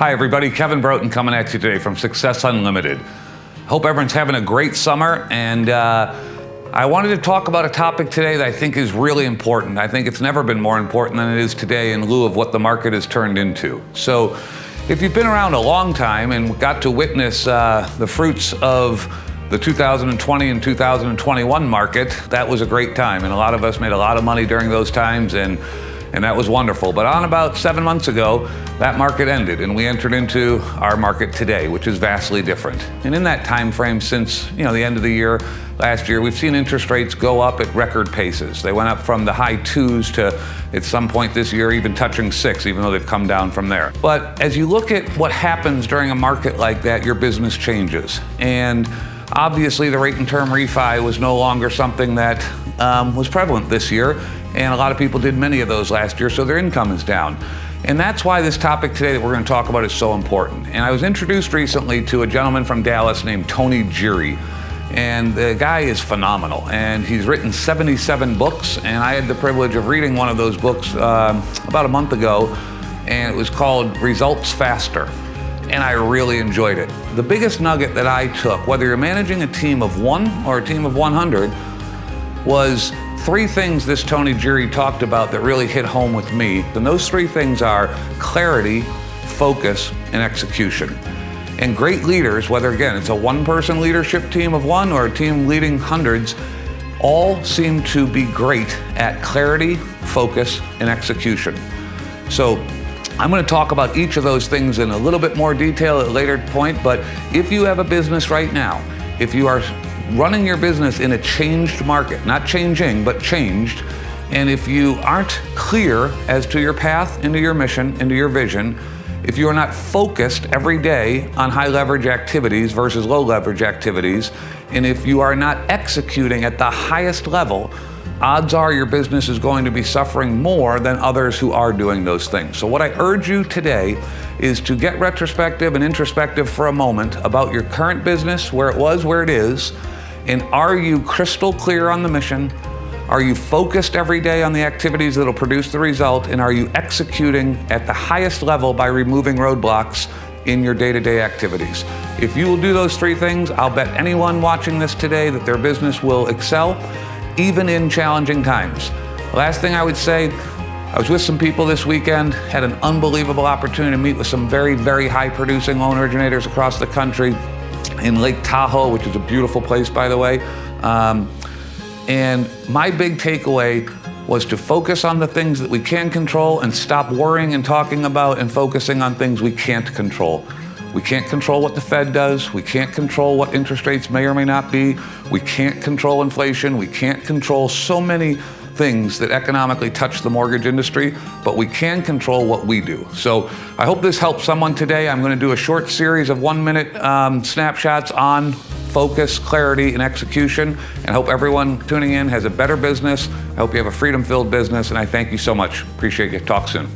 Hi everybody, Kevin Broughton coming at you today from Success Unlimited. Hope everyone's having a great summer, and I wanted to talk about a topic today that I think is really important. I think it's never been more important than it is today in lieu of what the market has turned into. So if you've been around a long time and got to witness the fruits of the 2020 and 2021 market, that was a great time, and a lot of us made a lot of money during those times, and that was wonderful. But on about 7 months ago, that market ended and we entered into our market today, which is vastly different. And in that time frame since the end of the year, last year, we've seen interest rates go up at record paces. They went up from the high 2s to, at some point this year, even touching 6, even though they've come down from there. But as you look at what happens during a market like that, your business changes. And obviously the rate and term refi was no longer something that was prevalent this year. And a lot of people did many of those last year, so their income is down. And that's why this topic today that we're going to talk about is so important. And I was introduced recently to a gentleman from Dallas named Tony Geary. And the guy is phenomenal. And he's written 77 books. And I had the privilege of reading one of those books about a month ago. And it was called Results Faster. And I really enjoyed it. The biggest nugget that I took, whether you're managing a team of 1 or a team of 100, was 3 things this Tony Geary talked about that really hit home with me. And those 3 things are clarity, focus, and execution. And great leaders, whether again it's a 1-person leadership team of 1 or a team leading hundreds, all seem to be great at clarity, focus, and execution. So I'm going to talk about each of those things in a little bit more detail at a later point, but if you have a business right now, if you are running your business in a changed market, not changing, but changed, and if you aren't clear as to your path into your mission, into your vision, if you are not focused every day on high leverage activities versus low leverage activities, and if you are not executing at the highest level, odds are your business is going to be suffering more than others who are doing those things. So what I urge you today is to get retrospective and introspective for a moment about your current business, where it was, where it is, and are you crystal clear on the mission? Are you focused every day on the activities that'll produce the result? And are you executing at the highest level by removing roadblocks in your day-to-day activities? If you will do those 3 things, I'll bet anyone watching this today that their business will excel, even in challenging times. Last thing I would say, I was with some people this weekend, had an unbelievable opportunity to meet with some very, very high producing loan originators across the country in Lake Tahoe, which is a beautiful place, by the way. And my big takeaway was to focus on the things that we can control and stop worrying and talking about and focusing on things we can't control. We can't control what the Fed does. We can't control what interest rates may or may not be. We can't control inflation. We can't control so many things that economically touch the mortgage industry, but we can control what we do. So I hope this helps someone today. I'm going to do a short series of 1-minute snapshots on focus, clarity, and execution, and I hope everyone tuning in has a better business. I hope you have a freedom-filled business, and I thank you so much. Appreciate you. Talk soon.